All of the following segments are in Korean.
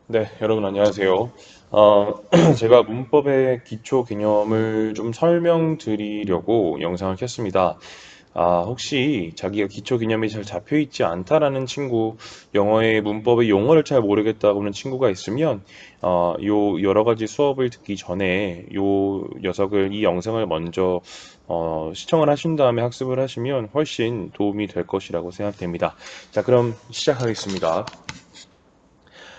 네, 여러분 안녕하세요. 제가 문법의 기초 개념을 좀 설명드리려고 영상을 켰습니다. 혹시 자기가 기초 개념이 잘 잡혀 있지 않다라는 친구, 영어의 문법의 용어를 잘 모르겠다고 하는 친구가 있으면, 요 여러 가지 수업을 듣기 전에 이 영상을 먼저 시청을 하신 다음에 학습을 하시면 훨씬 도움이 될 것이라고 생각됩니다. 자, 그럼 시작하겠습니다.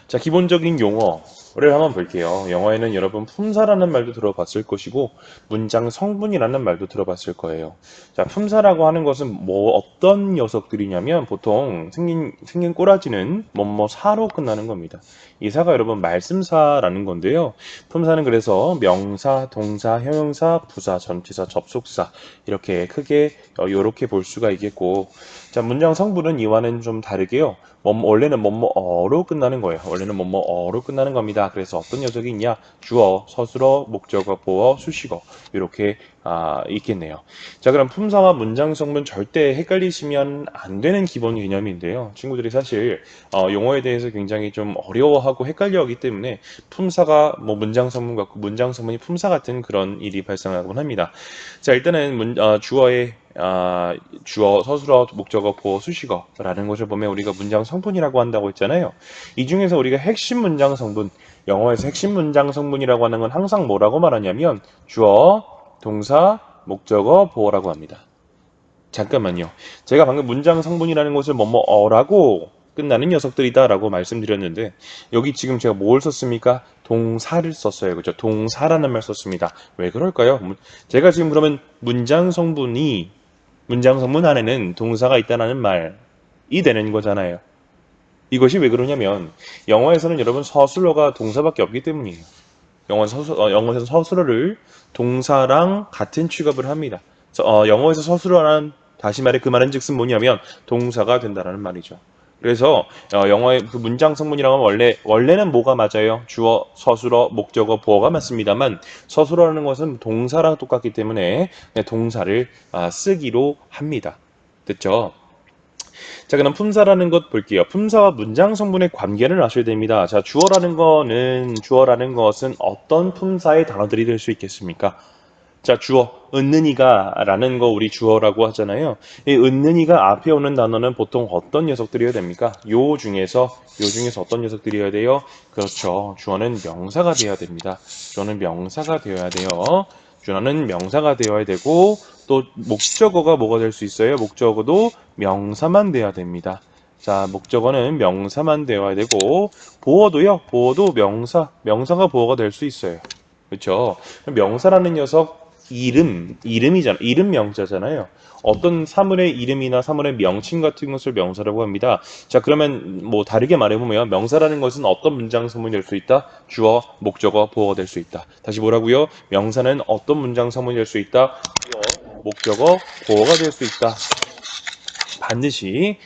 자, 기본적인 용어를 한번 볼게요. 영어에는 여러분 품사라는 말도 들어봤을 것이고 문장 성분이라는 말도 들어봤을 거예요. 자, 품사라고 하는 것은 어떤 녀석들이냐면 보통 생긴 꼬라지는 뭐뭐 사로 끝나는 겁니다. 이 사가 여러분 말씀사라는 건데요. 품사는 그래서 명사, 동사, 형용사, 부사, 전치사, 접속사 이렇게 크게 이렇게 볼 수가 있겠고, 자, 문장 성분은 이와는 좀 다르게요. 원래는 뭐뭐어로 끝나는 거예요. 원래는 뭐뭐어로 끝나는 겁니다. 그래서 어떤 녀석이 있냐? 주어, 서술어, 목적어, 보어, 수식어 이렇게 있겠네요. 자, 그럼 품사와 문장 성분 절대 헷갈리시면 안 되는 기본 개념인데요. 친구들이 사실 용어에 대해서 굉장히 좀 어려워하고 헷갈려하기 때문에 품사가 뭐 문장 성분 같고 문장 성분이 품사 같은 그런 일이 발생하곤 합니다. 자, 일단은 주어, 서술어, 목적어, 보어, 수식어라는 것을 보면 우리가 문장 성분이라고 한다고 했잖아요. 이 중에서 우리가 핵심 문장 성분, 영어에서 핵심 문장 성분이라고 하는 건 항상 뭐라고 말하냐면 주어, 동사, 목적어, 보어라고 합니다. 잠깐만요. 제가 방금 문장 성분이라는 것을 뭐뭐어라고 끝나는 녀석들이다라고 말씀드렸는데 여기 지금 제가 뭘 썼습니까? 동사를 썼어요. 그죠? 동사라는 말 썼습니다. 왜 그럴까요? 제가 지금 그러면 문장 성분 안에는 동사가 있다는 말이 되는 거잖아요. 이것이 왜 그러냐면 영어에서는 여러분 서술어가 동사밖에 없기 때문이에요. 영어에서 서술어를 동사랑 같은 취급을 합니다. 영어에서 서술어란 다시 말해 그 말은 즉슨 뭐냐면 동사가 된다라는 말이죠. 그래서 영어의 그 문장 성분이라고 하면 원래는 뭐가 맞아요? 주어, 서술어, 목적어, 보어가 맞습니다만 서술어라는 것은 동사랑 똑같기 때문에 그냥 동사를 쓰기로 합니다. 됐죠? 자, 그럼 품사라는 것 볼게요. 품사와 문장 성분의 관계를 아셔야 됩니다. 자, 주어라는 것은 어떤 품사의 단어들이 될 수 있겠습니까? 자, 주어, 은는이가 라는 거 우리 주어라고 하잖아요. 이 은는이가 앞에 오는 단어는 보통 어떤 녀석들이어야 됩니까? 요 중에서 어떤 녀석들이어야 돼요? 그렇죠. 주어는 명사가 되어야 됩니다. 주어는 명사가 되어야 돼요. 주어는 명사가 되어야 되고, 또 목적어가 뭐가 될 수 있어요? 목적어도 명사만 돼야 됩니다. 자, 목적어는 명사만 되어야 되고, 보어도 명사가 보어가 될 수 있어요. 그렇죠? 명사라는 녀석 이름이잖아. 이름 명사잖아요. 어떤 사물의 이름이나 사물의 명칭 같은 것을 명사라고 합니다. 자, 그러면 뭐 다르게 말해보면 명사라는 것은 어떤 문장 성분이 될 수 있다? 주어, 목적어, 보어가 될 수 있다. 다시 뭐라고요? 명사는 어떤 문장 성분이 될 수 있다? 주어, 목적어, 보어가 될 수 있다. 반드시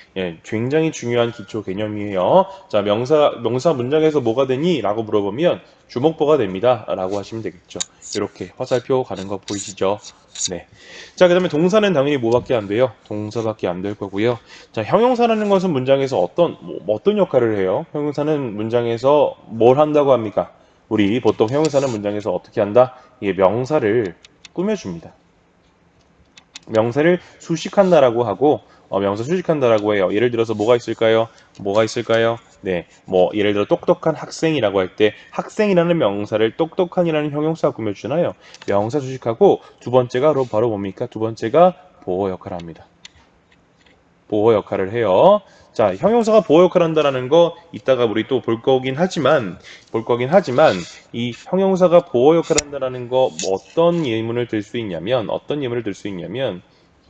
굉장히 중요한 기초 개념이에요. 자, 명사 문장에서 뭐가 되니? 라고 물어보면 주목보가 됩니다. 라고 하시면 되겠죠. 이렇게 화살표 가는 거 보이시죠? 네. 자, 그 다음에 동사는 당연히 뭐밖에 안 돼요? 동사밖에 안 될 거고요. 자, 형용사라는 것은 문장에서 어떤 역할을 해요? 형용사는 문장에서 뭘 한다고 합니까? 우리 보통 형용사는 문장에서 어떻게 한다? 예, 명사를 꾸며줍니다. 명사를 수식한다라고 하고 명사 수식한다라고 해요. 예를 들어서 뭐가 있을까요? 뭐가 있을까요? 네, 뭐 예를 들어 똑똑한 학생이라고 할 때 학생이라는 명사를 똑똑한이라는 형용사가 꾸며주잖아요. 명사 수식하고 두 번째가 바로 뭡니까? 두 번째가 보호 역할을 합니다. 보호 역할을 해요. 자, 형용사가 보호 역할을 한다라는 거 이따가 우리 또 볼 거긴 하지만 이 형용사가 보호 역할을 한다라는 거 어떤 예문을 들 수 있냐면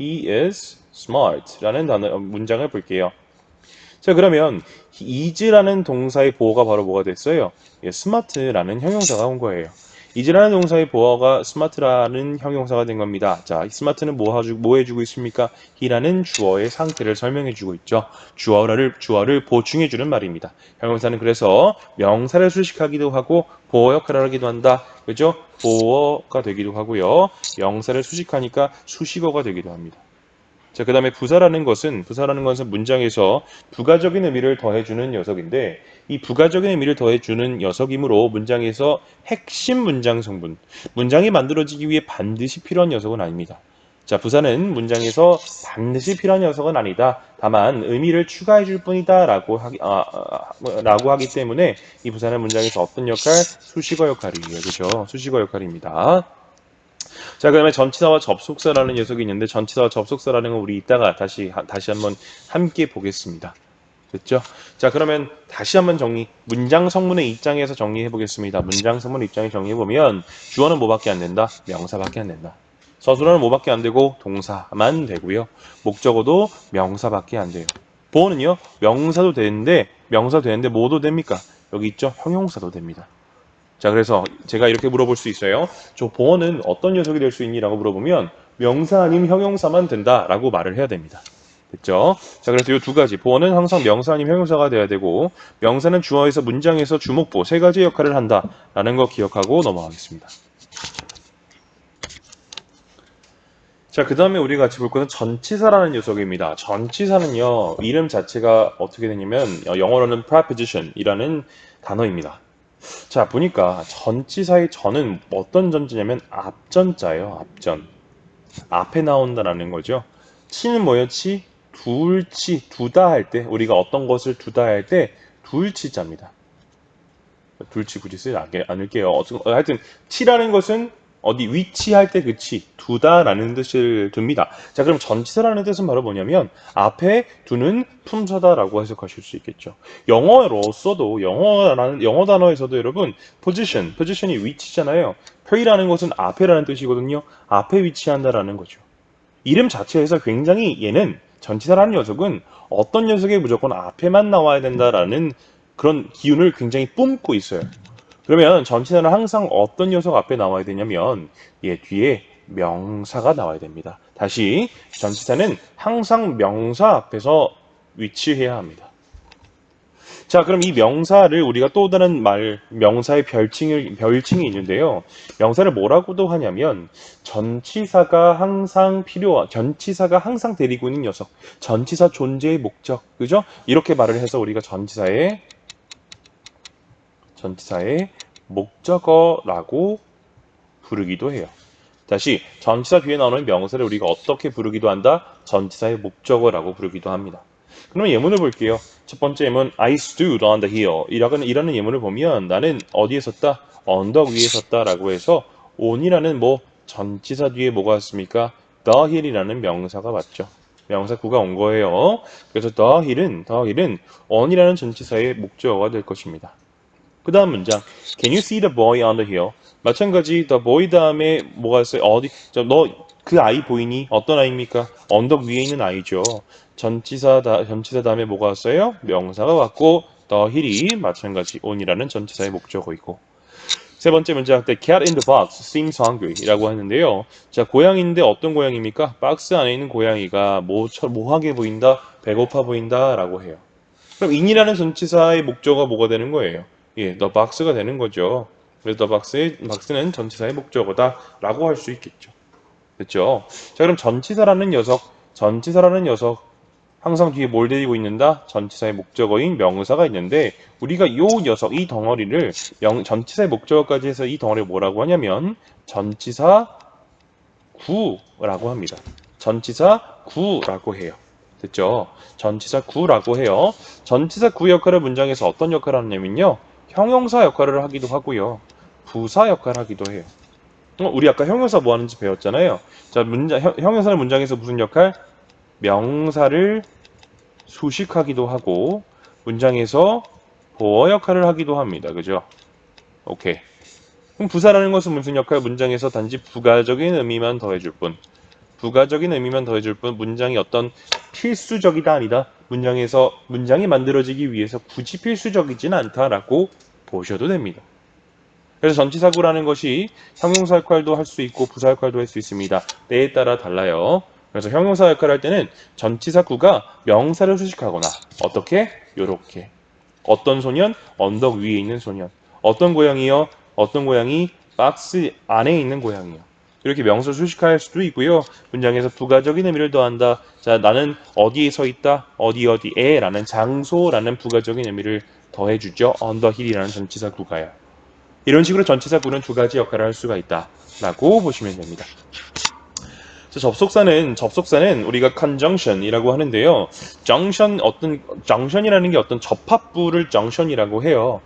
he is smart라는 문장을 볼게요. 자, 그러면 is라는 동사의 보어가 바로 뭐가 됐어요? 예, smart라는 형용사가 온 거예요. is라는 동사의 보어가 smart라는 형용사가 된 겁니다. 자, 이 smart는 뭐 해주고 있습니까? he라는 주어의 상태를 설명해주고 있죠. 주어를 보충해주는 말입니다. 형용사는 그래서 명사를 수식하기도 하고 보어 역할을 하기도 한다. 그죠? 보어가 되기도 하고요. 명사를 수식하니까 수식어가 되기도 합니다. 자, 그 다음에 부사라는 것은 문장에서 부가적인 의미를 더해주는 녀석인데, 이 부가적인 의미를 더해주는 녀석이므로 문장에서 핵심 문장 성분, 문장이 만들어지기 위해 반드시 필요한 녀석은 아닙니다. 자, 부사는 문장에서 반드시 필요한 녀석은 아니다. 다만 의미를 추가해 줄 뿐이다 라고 하기 때문에 이 부사는 문장에서 어떤 역할? 수식어 역할이에요. 그죠? 수식어 역할입니다. 자, 그다음에 전치사와 접속사라는 녀석이 있는데 전치사와 접속사라는 건 우리 이따가 다시 한번 함께 보겠습니다. 됐죠? 자, 그러면 다시 한번 문장 성문의 입장에서 정리해 보겠습니다. 문장 성문의 입장에 정리해 보면 주어는 뭐밖에 안 된다? 명사밖에 안 된다. 서술어는 뭐밖에 안 되고 동사만 되고요. 목적어도 명사밖에 안 돼요. 보어는요, 명사도 되는데 뭐도 됩니까? 여기 있죠? 형용사도 됩니다. 자, 그래서 제가 이렇게 물어볼 수 있어요. 저 보어는 어떤 녀석이 될 수 있니? 라고 물어보면 명사 아님 형용사만 된다 라고 말을 해야 됩니다. 됐죠? 자, 그래서 이 두 가지. 보어는 항상 명사 아님 형용사가 돼야 되고 명사는 주어에서 문장에서 주목보 세 가지 역할을 한다 라는 거 기억하고 넘어가겠습니다. 자, 그 다음에 우리가 같이 볼 것은 전치사라는 녀석입니다. 전치사는요, 이름 자체가 어떻게 되냐면 영어로는 preposition이라는 단어입니다. 자, 보니까 전치사의 전은 어떤 전치냐면 앞전자예요. 앞전. 앞에 나온다라는 거죠. 치는 뭐예요? 두다 할 때, 우리가 어떤 것을 두다 할 때 둘치자입니다. 둘치 굳이 쓰지 않을게요. 하여튼 치라는 것은 어디 위치할 때 그 치, 두다라는 뜻을 둡니다. 자, 그럼 전치사라는 뜻은 바로 뭐냐면 앞에 두는 품사다라고 해석하실 수 있겠죠. 영어로서도 영어 단어에서도 여러분 position이 위치잖아요. 표이라는 것은 앞에라는 뜻이거든요. 앞에 위치한다라는 거죠. 이름 자체에서 굉장히 얘는 전치사라는 녀석은 어떤 녀석이 무조건 앞에만 나와야 된다라는 그런 기운을 굉장히 뿜고 있어요. 그러면 전치사는 항상 어떤 녀석 앞에 나와야 되냐면 얘 뒤에 명사가 나와야 됩니다. 다시 전치사는 항상 명사 앞에서 위치해야 합니다. 자, 그럼 이 명사를 우리가 또 다른 명사의 별칭이 있는데요. 명사를 뭐라고도 하냐면 전치사가 항상 데리고 있는 녀석, 전치사 존재의 목적, 그죠? 이렇게 말을 해서 우리가 전치사의 목적어라고 부르기도 해요. 다시 전치사 뒤에 나오는 명사를 우리가 어떻게 부르기도 한다? 전치사의 목적어라고 부르기도 합니다. 그러면 예문을 볼게요. 첫 번째 예문 I stood on the hill 이라는 예문을 보면 나는 어디에 섰다? 언덕 위에 섰다라고 해서 on이라는 전치사 뒤에 뭐가 왔습니까? the hill이라는 명사가 맞죠. 명사 구가 온 거예요. 그래서 the hill은 on이라는 전치사의 목적어가 될 것입니다. 그 다음 문장 Can you see the boy on the hill? 마찬가지 the boy 다음에 뭐가 있어요? 너 그 아이 보이니? 어떤 아이입니까? 언덕 위에 있는 아이죠. 전치사 다음에 뭐가 왔어요? 명사가 왔고 the hill이 마찬가지 on이라는 전치사의 목적어이고 세 번째 문장 The cat in the box seems hungry 라고 하는데요. 자, 고양이인데 어떤 고양이입니까? 박스 안에 있는 고양이가 뭐하게 보인다? 배고파 보인다 라고 해요. 그럼 in이라는 전치사의 목적어가 뭐가 되는 거예요? 예, the box가 되는 거죠. 그래서 the box는 전치사의 목적어다 라고 할 수 있겠죠. 됐죠? 자, 그럼 전치사라는 녀석 항상 뒤에 뭘 데리고 있는다? 전치사의 목적어인 명사가 있는데 우리가 이 덩어리를 전치사의 목적어까지 해서 이 덩어리를 뭐라고 하냐면 전치사 구라고 합니다. 전치사 구라고 해요. 됐죠? 전치사 구라고 해요. 전치사 구 역할을 문장에서 어떤 역할을 하냐면요. 형용사 역할을 하기도 하고요. 부사 역할을 하기도 해요. 우리 아까 형용사 뭐 하는지 배웠잖아요. 자, 형용사는 문장에서 무슨 역할? 명사를 수식하기도 하고 문장에서 보어 역할을 하기도 합니다. 그죠? 오케이. 그럼 부사라는 것은 무슨 역할? 문장에서 단지 부가적인 의미만 더해줄 뿐. 문장이 어떤 필수적이다 아니다. 문장이 만들어지기 위해서 굳이 필수적이진 않다라고 보셔도 됩니다. 그래서 전치사구라는 것이 형용사 역할도 할 수 있고 부사 역할도 할 수 있습니다. 때에 따라 달라요. 그래서 형용사 역할을 할 때는 전치사구가 명사를 수식하거나 어떻게? 요렇게. 어떤 소년? 언덕 위에 있는 소년. 어떤 고양이요? 어떤 고양이? 박스 안에 있는 고양이요. 이렇게 명사를 수식할 수도 있고요. 문장에서 부가적인 의미를 더한다. 자, 나는 어디에 서 있다. 어디에 라는 장소라는 부가적인 의미를 더해주죠. on the hill이라는 전치사 구가요. 이런 식으로 전치사 구는 두 가지 역할을 할 수가 있다. 라고 보시면 됩니다. 접속사는 우리가 conjunction이라고 하는데요. junction이라는 게 어떤 접합부를 junction이라고 해요.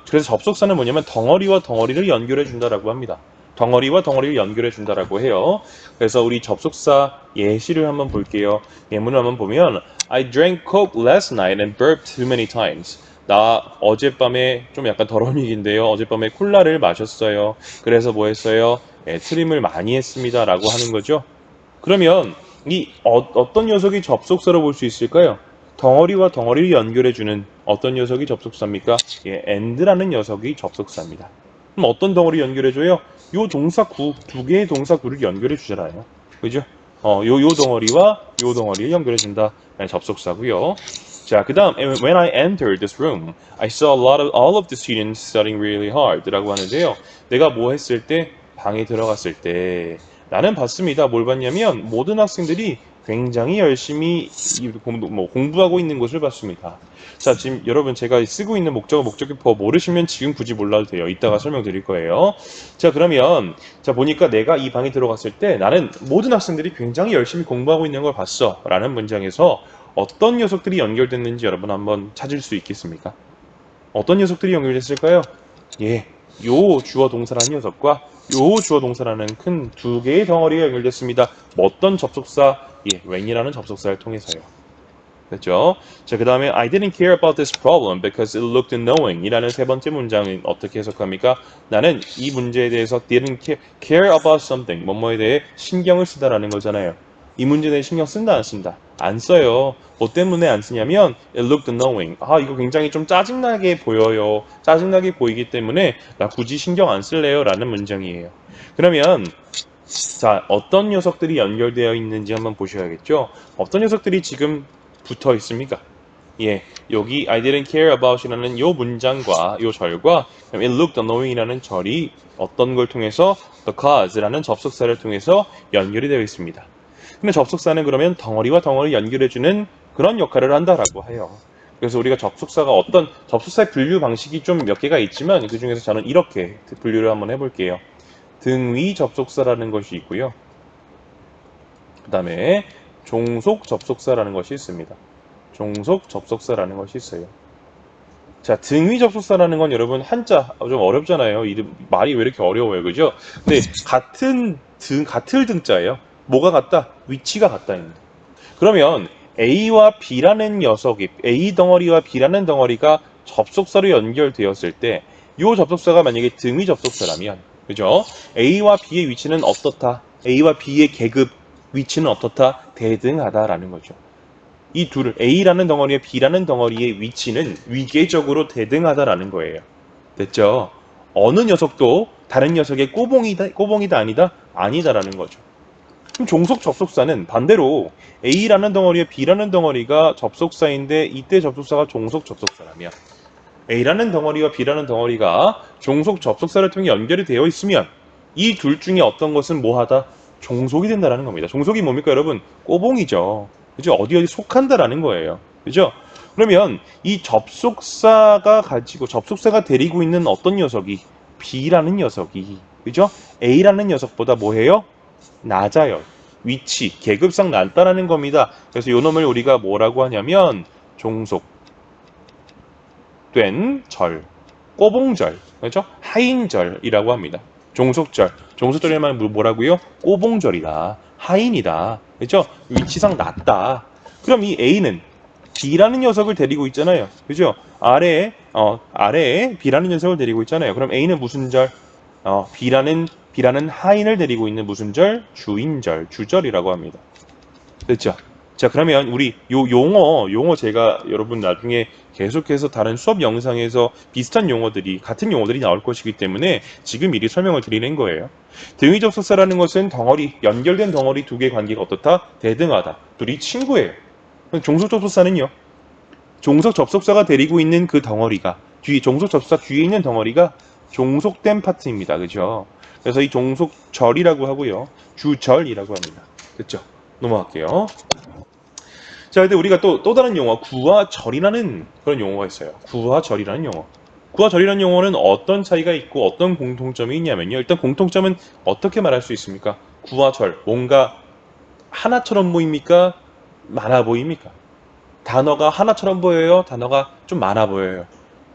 그래서 접속사는 뭐냐면 덩어리와 덩어리를 연결해 준다라고 합니다. 덩어리와 덩어리를 연결해 준다라고 해요. 그래서 우리 접속사 예시를 한번 볼게요. 예문을 한번 보면 I drank Coke last night and burped too many times. 나 어젯밤에 좀 약간 더러운 얘기인데요. 어젯밤에 콜라를 마셨어요. 그래서 뭐 했어요? 트림을 많이 했습니다. 라고 하는 거죠. 그러면 이 어떤 녀석이 접속사로 볼 수 있을까요? 덩어리와 덩어리를 연결해주는 어떤 녀석이 접속사입니까? and라는 녀석이 접속사입니다. 그럼 어떤 덩어리 연결해줘요? 요 동사구, 두 개의 동사구를 연결해주잖아요. 그죠? 요 덩어리와 요 덩어리를 연결해준다. 접속사고요. 자, 그 다음 when I entered this room, I saw all of the students studying really hard 라고 하는데요. 내가 뭐 했을 때? 방에 들어갔을 때 나는 봤습니다. 뭘 봤냐면 모든 학생들이 굉장히 열심히 공부하고 있는 것을 봤습니다. 자, 지금 여러분 제가 쓰고 있는 목적어, 목적격법 모르시면 지금 굳이 몰라도 돼요. 이따가 설명드릴 거예요. 자, 그러면 자 보니까 내가 이 방에 들어갔을 때 나는 모든 학생들이 굉장히 열심히 공부하고 있는 걸 봤어. 라는 문장에서 어떤 녀석들이 연결됐는지 여러분 한번 찾을 수 있겠습니까? 어떤 녀석들이 연결됐을까요? 요 주어 동사라는 녀석과 요 주어 동사라는 큰 두 개의 덩어리가 연결됐습니다. 어떤 접속사? when이라는 접속사를 통해서요. 됐죠? 자, 그 다음에 I didn't care about this problem because it looked annoying 이라는 세 번째 문장은 어떻게 해석합니까? 나는 이 문제에 대해서 didn't care about something 뭐뭐에 대해 신경을 쓰다라는 거잖아요. 이 문제에 대해 신경 쓴다 안 쓴다? 안 써요. 뭐 때문에 안 쓰냐면 it looked annoying. 이거 굉장히 좀 짜증나게 보여요. 짜증나게 보이기 때문에 나 굳이 신경 안 쓸래요 라는 문장이에요. 그러면 자, 어떤 녀석들이 연결되어 있는지 한번 보셔야겠죠. 어떤 녀석들이 지금 붙어 있습니까? 여기 I didn't care about이라는 요 문장과 요 절과 it looked annoying이라는 절이 어떤 걸 통해서 because라는 접속사를 통해서 연결이 되어 있습니다. 근데 접속사는 그러면 덩어리와 덩어리 연결해주는 그런 역할을 한다라고 해요. 그래서 우리가 접속사가 어떤 접속사의 분류 방식이 좀 몇 개가 있지만 그 중에서 저는 이렇게 분류를 한번 해볼게요. 등위 접속사라는 것이 있고요. 그 다음에 종속 접속사라는 것이 있습니다. 종속 접속사라는 것이 있어요. 자, 등위 접속사라는 건 여러분 한자 좀 어렵잖아요. 이름 말이 왜 이렇게 어려워요, 그죠? 근데 같은 등자예요. 뭐가 같다? 위치가 같다입니다. 그러면 A와 B라는 녀석이 A 덩어리와 B라는 덩어리가 접속사로 연결되었을 때 이 접속사가 만약에 등위 접속사라면 그죠? A와 B의 위치는 어떻다? A와 B의 계급 위치는 어떻다? 대등하다라는 거죠. 이 둘을 A라는 덩어리와 B라는 덩어리의 위치는 위계적으로 대등하다라는 거예요. 됐죠? 어느 녀석도 다른 녀석의 꼬봉이다 아니다? 아니다라는 거죠. 그럼 종속 접속사는 반대로 A라는 덩어리와 B라는 덩어리가 접속사인데 이때 접속사가 종속 접속사라면 A라는 덩어리와 B라는 덩어리가 종속 접속사를 통해 연결이 되어 있으면 이 둘 중에 어떤 것은 뭐하다? 종속이 된다라는 겁니다. 종속이 뭡니까 여러분? 꼬봉이죠. 그죠? 어디 속한다라는 거예요. 그죠? 그러면 이 접속사가 데리고 있는 어떤 녀석이 B라는 녀석이 그죠? A라는 녀석보다 뭐해요? 낮아요. 위치, 계급상 낮다라는 겁니다. 그래서 요 놈을 우리가 뭐라고 하냐면 종속된 절, 꼬봉절, 그렇죠? 하인절이라고 합니다. 종속절의 말은 뭐라고요? 꼬봉절이다, 하인이다, 그렇죠? 위치상 낮다. 그럼 이 A는 B라는 녀석을 데리고 있잖아요, 그죠? 아래에 B라는 녀석을 데리고 있잖아요. 그럼 A는 무슨 절? B라는 하인을 데리고 있는 무슨 절? 주인절, 주절이라고 합니다. 됐죠? 자, 그러면 우리 요 용어 제가 여러분 나중에 계속해서 다른 수업 영상에서 비슷한 용어들이, 같은 용어들이 나올 것이기 때문에 지금 미리 설명을 드리는 거예요. 등위 접속사라는 것은 연결된 덩어리 두 개의 관계가 어떻다? 대등하다. 둘이 친구예요. 종속 접속사는요? 종속 접속사가 데리고 있는 그 덩어리가, 종속 접속사 뒤에 있는 덩어리가 종속된 파트입니다. 그죠? 그래서 이 종속절이라고 하고요. 주절이라고 합니다. 됐죠? 넘어갈게요. 자, 근데 우리가 또 다른 용어, 구하절이라는 그런 용어가 있어요. 구하절이라는 용어. 구하절이라는 용어는 어떤 차이가 있고 어떤 공통점이 있냐면요. 일단 공통점은 어떻게 말할 수 있습니까? 구하절, 뭔가 하나처럼 보입니까? 많아 보입니까? 단어가 하나처럼 보여요? 단어가 좀 많아 보여요?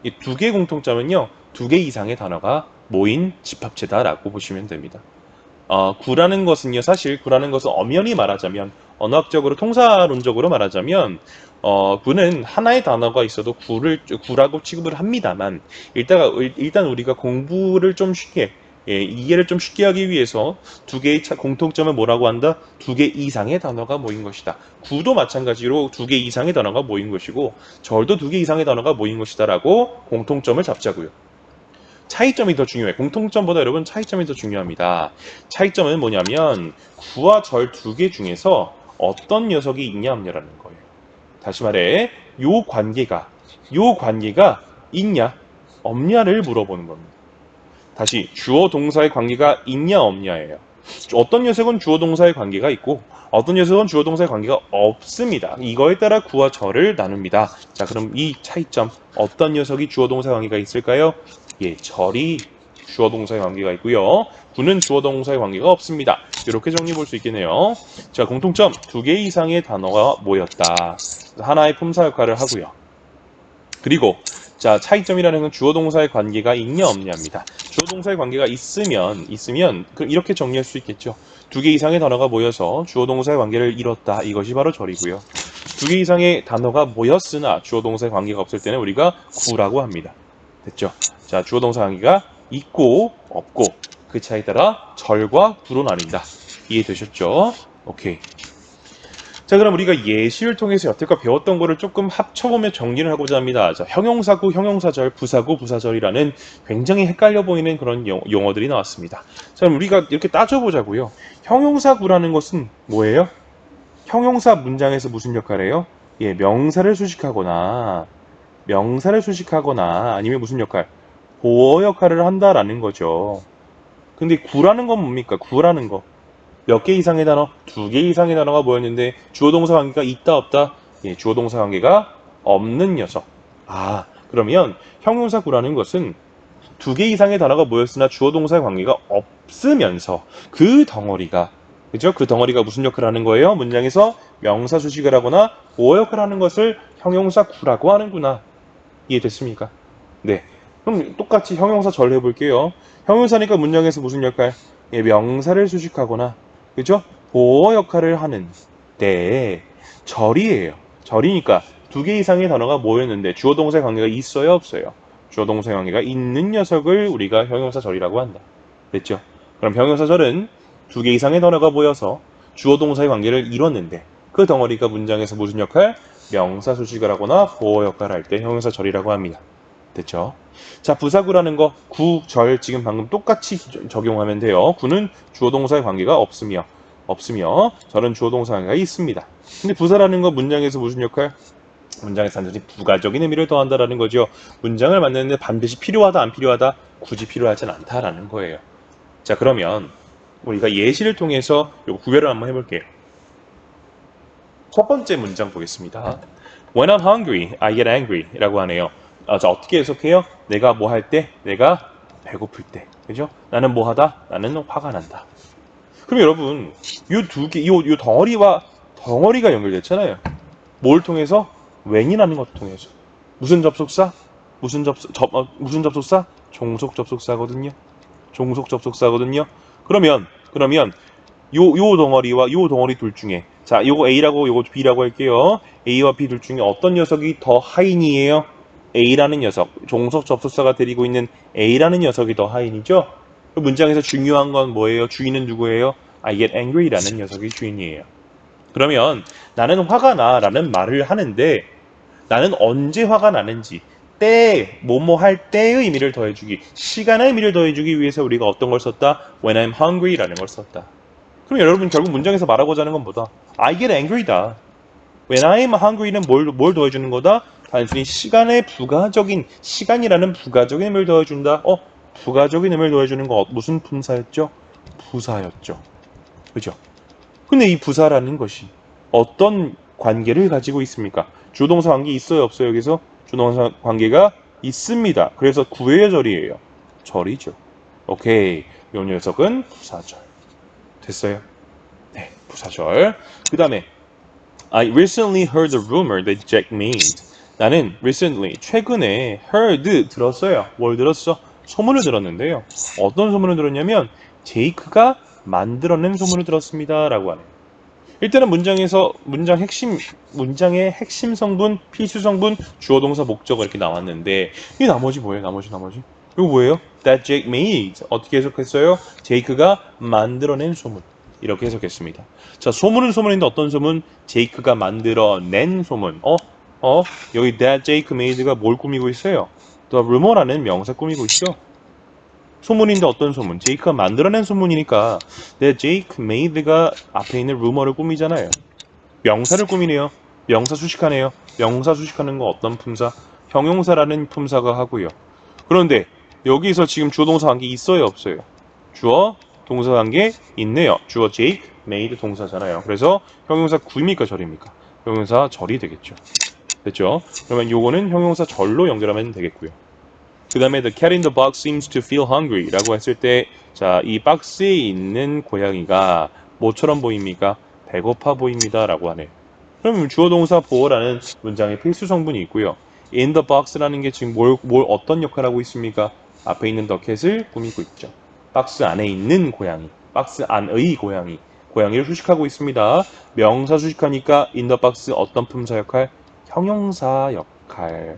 이 두 개의 공통점은요. 두 개 이상의 단어가 모인 집합체다라고 보시면 됩니다. 구라는 것은요, 사실 구라는 것은 엄연히 말하자면, 언어학적으로 통사론적으로 말하자면, 구는 하나의 단어가 있어도 구라고 취급을 합니다만, 일단 우리가 공부를 좀 쉽게, 이해를 좀 쉽게 하기 위해서 두 개의 공통점을 뭐라고 한다? 두 개 이상의 단어가 모인 것이다. 구도 마찬가지로 두 개 이상의 단어가 모인 것이고, 절도 두 개 이상의 단어가 모인 것이다라고 공통점을 잡자고요. 차이점이 더 중요해. 공통점보다 여러분 차이점이 더 중요합니다. 차이점은 뭐냐면 구와 절 두 개 중에서 어떤 녀석이 있냐 없냐라는 거예요. 다시 말해 요 관계가 있냐 없냐를 물어보는 겁니다. 다시 주어 동사의 관계가 있냐 없냐예요. 어떤 녀석은 주어 동사의 관계가 있고 어떤 녀석은 주어 동사의 관계가 없습니다. 이거에 따라 구와 절을 나눕니다. 자, 그럼 이 차이점 어떤 녀석이 주어 동사 관계가 있을까요? 예, 절이 주어 동사의 관계가 있고요. 구는 주어 동사의 관계가 없습니다. 이렇게 정리해 볼 수 있겠네요. 자, 공통점 두 개 이상의 단어가 모였다. 하나의 품사 역할을 하고요. 그리고 자, 차이점이라는 건 주어 동사의 관계가 있냐 없냐입니다. 주어 동사의 관계가 있으면 이렇게 정리할 수 있겠죠. 두 개 이상의 단어가 모여서 주어 동사의 관계를 이뤘다. 이것이 바로 절이고요. 두 개 이상의 단어가 모였으나 주어 동사의 관계가 없을 때는 우리가 구라고 합니다. 됐죠? 자, 주어 동사 관계가 있고 없고 그 차이에 따라 절과 구로 나뉜다. 이해되셨죠? 오케이. 자, 그럼 우리가 예시를 통해서 여태껏 배웠던 거를 조금 합쳐보며 정리를 하고자 합니다. 자, 형용사구, 형용사절, 부사구, 부사절이라는 굉장히 헷갈려 보이는 그런 용어들이 나왔습니다. 자, 그럼 우리가 이렇게 따져보자고요. 형용사구라는 것은 뭐예요? 형용사 문장에서 무슨 역할을 해요? 예, 명사를 수식하거나 아니면 무슨 역할? 보어 역할을 한다라는 거죠. 근데 구라는 건 뭡니까? 구라는 거. 몇 개 이상의 단어? 두 개 이상의 단어가 모였는데 주어 동사 관계가 있다 없다? 예, 주어 동사 관계가 없는 녀석. 그러면 형용사 구라는 것은 두 개 이상의 단어가 모였으나 주어 동사의 관계가 없으면서 그 덩어리가 그죠? 그 덩어리가 무슨 역할을 하는 거예요? 문장에서 명사 수식을 하거나 보어 역할을 하는 것을 형용사 구라고 하는구나. 이해됐습니까? 네. 그럼 똑같이 형용사 절 해볼게요. 형용사니까 문장에서 무슨 역할? 예, 명사를 수식하거나 그죠? 보어 역할을 하는 때 절이에요. 절이니까 두 개 이상의 단어가 모였는데 주어 동사의 관계가 있어요, 없어요? 주어 동사의 관계가 있는 녀석을 우리가 형용사 절이라고 한다. 됐죠? 그럼 형용사 절은 두 개 이상의 단어가 모여서 주어 동사의 관계를 이뤘는데 그 덩어리가 문장에서 무슨 역할? 명사 수식을 하거나 보어 역할을 할 때 형용사 절이라고 합니다. 됐죠? 자, 부사구라는 거, 구, 절 지금 방금 똑같이 적용하면 돼요. 구는 주어 동사의 관계가 없으며 절은 주어 동사 관계가 있습니다. 근데 부사라는 거 문장에서 무슨 역할? 문장에서 단순히 부가적인 의미를 더한다라는 거죠. 문장을 만드는데 반드시 필요하다 안 필요하다? 굳이 필요하진 않다라는 거예요. 자, 그러면 우리가 예시를 통해서 요 구별을 한번 해볼게요. 첫 번째 문장 보겠습니다. When I'm hungry, I get angry 라고 하네요. 자, 어떻게 해석해요? 내가 뭐 할 때? 내가 배고플 때. 그죠? 나는 뭐 하다? 나는 화가 난다. 그럼 여러분, 요 덩어리가 연결됐잖아요. 뭘 통해서? when이라는 것 통해서. 무슨 접속사? 무슨 접속사? 종속 접속사거든요. 그러면 요 덩어리와 요 덩어리 둘 중에 자, 요거 A라고 요거 B라고 할게요. A와 B 둘 중에 어떤 녀석이 더 하인이에요? A라는 녀석. 종속 접속사가 데리고 있는 A라는 녀석이 더 하인이죠? 그 문장에서 중요한 건 뭐예요? 주인은 누구예요? I get angry라는 녀석이 주인이에요. 그러면 나는 화가 나라는 말을 하는데 나는 언제 화가 나는지 뭐뭐 할 때의 의미를 더해주기, 시간의 의미를 더해주기 위해서 우리가 어떤 걸 썼다? When I'm hungry라는 걸 썼다. 그럼 여러분 결국 문장에서 말하고자 하는 건 뭐다? I get angry다. When I'm hungry는 뭘 더해주는 거다? 단순히 시간이라는 부가적인 의미를 더해준다. 부가적인 의미를 더해주는 거 무슨 품사였죠? 부사였죠. 그죠? 근데 이 부사라는 것이 어떤 관계를 가지고 있습니까? 주동사 관계 있어요, 없어요? 여기서 주동사 관계가 있습니다. 그래서 구애의 절이에요. 절이죠. 오케이. 요 녀석은 부사절. 됐어요? 네, 부사절. 그 다음에 I recently heard a rumor that Jack made. 나는 recently, 최근에 heard 들었어요. 뭘 들었어? 소문을 들었는데요. 어떤 소문을 들었냐면 제이크가 만들어낸 소문을 들었습니다. 라고 하네요. 일단은 문장에서 문장의 핵심 성분, 필수 성분, 주어 동사 목적어 이렇게 나왔는데 이 나머지 뭐예요? 나머지. 이거 뭐예요? That Jake made. 어떻게 해석했어요? 제이크가 만들어낸 소문. 이렇게 해석했습니다. 자, 소문은 소문인데 어떤 소문? 제이크가 만들어낸 소문. 여기 That Jake made가 뭘 꾸미고 있어요? The rumor라는 명사 꾸미고 있죠. 소문인데 어떤 소문? 제이크가 만들어낸 소문이니까 내 제이크 메이드가 앞에 있는 루머를 꾸미잖아요. 명사를 꾸미네요. 명사 수식하네요. 명사 수식하는 거 어떤 품사? 형용사라는 품사가 하고요. 그런데 여기서 지금 주어 동사 관계 있어요, 없어요? 주어 동사 관계 있네요. 주어 제이크 메이드 동사잖아요. 그래서 형용사 구입니까 절입니까? 형용사 절이 되겠죠. 됐죠? 그러면 요거는 형용사 절로 연결하면 되겠고요. 그 다음에 The cat in the box seems to feel hungry 라고 했을 때, 자, 이 박스에 있는 고양이가 뭐처럼 보입니까? 배고파 보입니다 라고 하네요. 그럼 주어 동사 보어라는 문장의 필수 성분이 있고요. In the box라는 게 지금 뭘 어떤 역할을 하고 있습니까? 앞에 있는 the cat을 꾸미고 있죠. 박스 안에 있는 고양이, 박스 안의 고양이, 고양이를 수식하고 있습니다. 명사 수식하니까 in the box 어떤 품사 역할? 형용사 역할.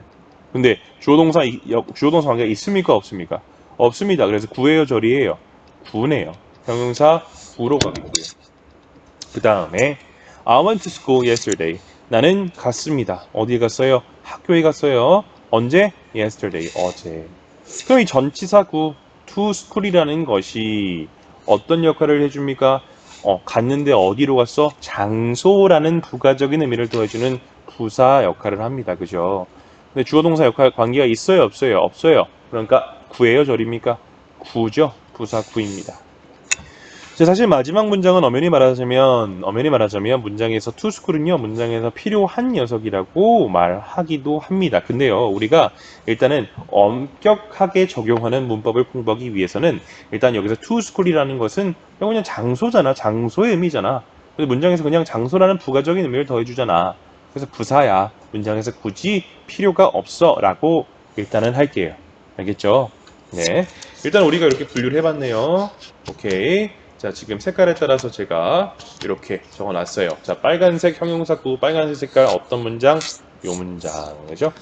근데 주어 동사 관계가 있습니까? 없습니까? 없습니다. 그래서 구예요, 절이에요? 구네요. 형용사 구로 가겠고요. 그 다음에 I went to school yesterday. 나는 갔습니다. 어디에 갔어요? 학교에 갔어요. 언제? Yesterday. 어제. 그럼 이 전치사 구 to school이라는 것이 어떤 역할을 해줍니까? 갔는데 어디로 갔어? 장소라는 부가적인 의미를 더해주는 부사 역할을 합니다. 그죠? 근데 주어 동사 역할 관계가 있어요, 없어요? 없어요. 그러니까 구예요, 절입니까? 구죠. 부사 구입니다. 사실 마지막 문장은 엄연히 말하자면 문장에서 to school은요, 문장에서 필요한 녀석이라고 말하기도 합니다. 근데요, 우리가 일단은 엄격하게 적용하는 문법을 공부하기 위해서는 일단 여기서 to school이라는 것은 그냥 장소잖아. 장소의 의미잖아. 근데 문장에서 그냥 장소라는 부가적인 의미를 더해주잖아. 그래서 부사야. 문장에서 굳이 필요가 없어 라고 일단은 할게요. 알겠죠? 네. 일단 우리가 이렇게 분류를 해봤네요. 오케이. 자, 지금 색깔에 따라서 제가 이렇게 적어놨어요. 자, 빨간색 형용사구, 빨간색 색깔 어떤 문장? 요 문장, 그죠?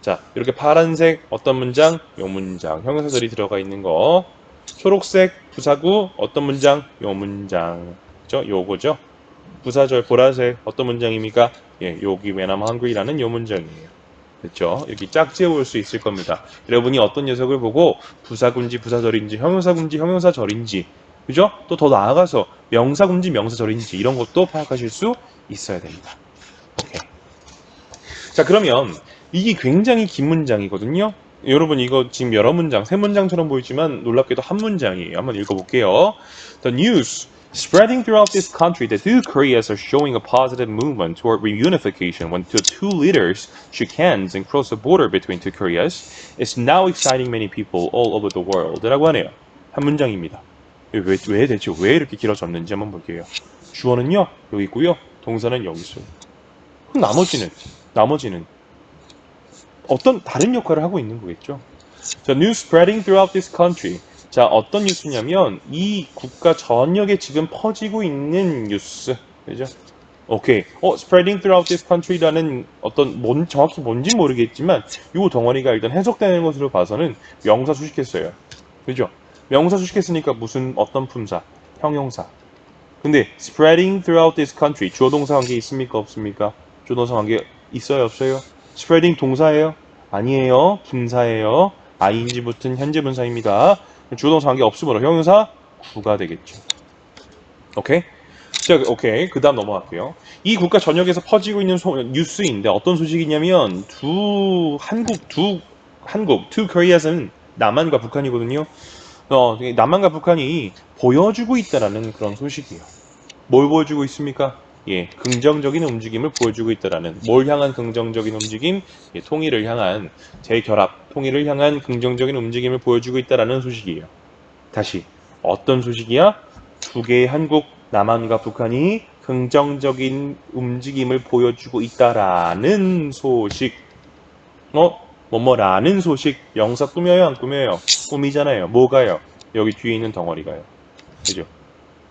자, 이렇게 파란색 어떤 문장? 요 문장, 형용사들이 들어가 있는 거. 초록색 부사구 어떤 문장? 요 문장, 그죠? 요거죠? 부사절 보라색 어떤 문장입니까? 예, 여기 when I'm hungry라는 요 문장이에요. 됐죠? 이렇게 짝지어 올 수 있을 겁니다. 여러분이 어떤 녀석을 보고 부사군지 부사절인지 형용사군지 형용사절인지, 그죠? 또 더 나아가서 명사군지 명사절인지 이런 것도 파악하실 수 있어야 됩니다. 오케이. 자, 그러면 이게 굉장히 긴 문장이거든요. 여러분 이거 지금 여러 문장, 세 문장처럼 보이지만 놀랍게도 한 문장이에요. 한번 읽어볼게요. The news spreading throughout this country that two Koreas are showing a positive movement toward reunification when the two leaders shook hands and crossed the border between two Koreas is now exciting many people all over the world. 라고 하네요. 한 문장입니다. 왜 대체 왜 이렇게 길어졌는지 한번 볼게요. 주어는요, 여기 있고요. 동사는 여기 있어요. 그럼 나머지는 어떤 다른 역할을 하고 있는 거겠죠. 자, news spreading throughout this country. 자, 어떤 뉴스냐면 이 국가 전역에 지금 퍼지고 있는 뉴스. 그죠? 오케이. spreading throughout this country라는 어떤 정확히 뭔지 모르겠지만 이 덩어리가 일단 해석되는 것으로 봐서는 명사 수식했어요. 그죠? 명사 수식했으니까 무슨 어떤 품사? 형용사. 근데 spreading throughout this country 주어 동사 관계 있습니까? 없습니까? 주어 동사 관계 있어요? 없어요? spreading 동사예요? 아니에요. 분사예요. ing 붙은 현재 분사입니다. 주어 동사 관계 없으므로 형용사 구가 되겠죠. 오케이? 자, 오케이. 그 다음 넘어갈게요. 이 국가 전역에서 퍼지고 있는 뉴스인데 어떤 소식이냐면 two Koreas는 남한과 북한이거든요. 남한과 북한이 보여주고 있다라는 그런 소식이에요. 뭘 보여주고 있습니까? 예, 긍정적인 움직임을 보여주고 있다라는, 뭘 향한 긍정적인 움직임? 예, 통일을 향한, 재결합, 통일을 향한 긍정적인 움직임을 보여주고 있다라는 소식이에요. 다시, 어떤 소식이야? 두 개의 한국, 남한과 북한이 긍정적인 움직임을 보여주고 있다라는 소식. 뭐뭐라는 소식. 명사 꾸며요, 안 꾸며요? 꾸미잖아요. 뭐가요? 여기 뒤에 있는 덩어리가요. 그죠?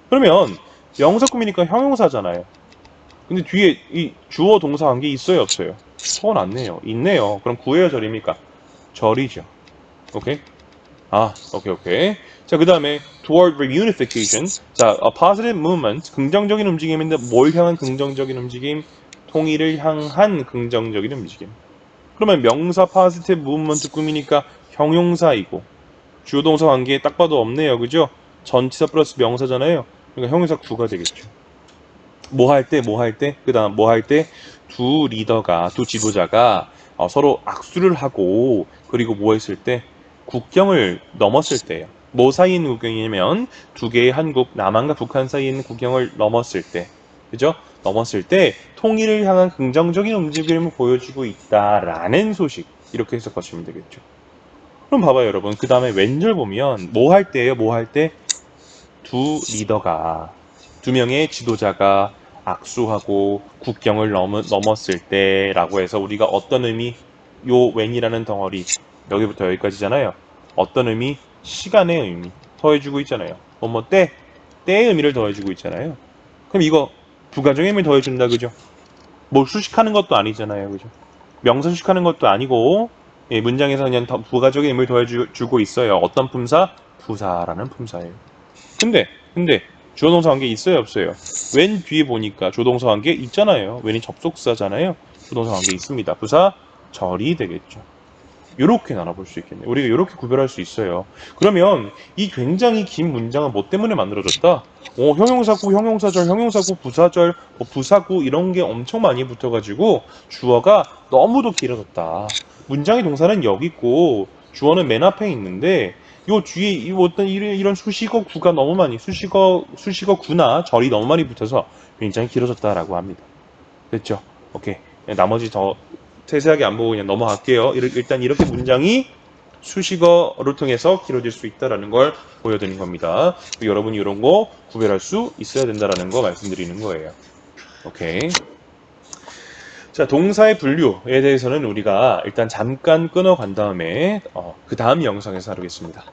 그러면 명사 꾸미니까 형용사잖아요. 근데 뒤에 이 주어 동사 관계 있어요, 없어요? 적어놨네요. 있네요. 그럼 구해요, 절입니까? 절이죠. 오케이? 오케이. 자, 그 다음에 toward reunification. 자, a positive movement. 긍정적인 움직임인데 뭘 향한 긍정적인 움직임? 통일을 향한 긍정적인 움직임. 그러면 명사 positive movement 꾸미니까 형용사이고 주어 동사 관계에 딱 봐도 없네요. 그죠? 전치사 플러스 명사잖아요. 그러니까 형용사 구가 되겠죠. 뭐 할 때, 뭐 할 때, 그 다음 뭐 할 때, 두 리더가, 두 지도자가 서로 악수를 하고, 그리고 뭐 했을 때, 국경을 넘었을 때예요. 뭐 사이에 있는 국경이냐면, 두 개의 한국, 남한과 북한 사이에 있는 국경을 넘었을 때, 그죠? 넘었을 때, 통일을 향한 긍정적인 움직임을 보여주고 있다라는 소식. 이렇게 해석하시면 되겠죠. 그럼 봐봐요, 여러분. 그 다음에 왼절 보면, 뭐 할 때예요, 뭐 할 때? 두 리더가, 두 명의 지도자가 악수하고 국경을 넘었을 때라고 해서 우리가 어떤 의미, 요 when이라는 덩어리, 여기부터 여기까지잖아요. 어떤 의미? 시간의 의미 더해주고 있잖아요. 뭐뭐 때의 의미를 더해주고 있잖아요. 그럼 이거 부가적인 의미 더해준다, 그죠? 뭐 수식하는 것도 아니잖아요, 그죠? 명사 수식하는 것도 아니고, 예, 문장에서 그냥 부가적인 의미를 더해주고 있어요. 어떤 품사? 부사라는 품사예요. 근데 주어동사 관계 있어요, 없어요? 웬 뒤에 보니까 주어동사 관계 있잖아요. 웬이 접속사잖아요. 주어동사 관계 있습니다. 부사 절이 되겠죠. 이렇게 나눠볼 수 있겠네요. 우리가 이렇게 구별할 수 있어요. 그러면 이 굉장히 긴 문장은 뭐 때문에 만들어졌다? 형용사구, 형용사절, 형용사구, 부사절, 부사구 이런 게 엄청 많이 붙어가지고 주어가 너무도 길어졌다. 문장의 동사는 여기 있고 주어는 맨 앞에 있는데 요 뒤에 이 어떤 이런 수식어 구가 너무 많이 수식어 구나 절이 너무 많이 붙어서 굉장히 길어졌다라고 합니다. 됐죠? 오케이. 나머지 더 세세하게 안 보고 그냥 넘어갈게요. 일단 이렇게 문장이 수식어를 통해서 길어질 수 있다라는 걸 보여드리는 겁니다. 여러분이 이런 거 구별할 수 있어야 된다라는 거 말씀드리는 거예요. 오케이. 자, 동사의 분류에 대해서는 우리가 일단 잠깐 끊어간 다음에 그 다음 영상에서 다루겠습니다.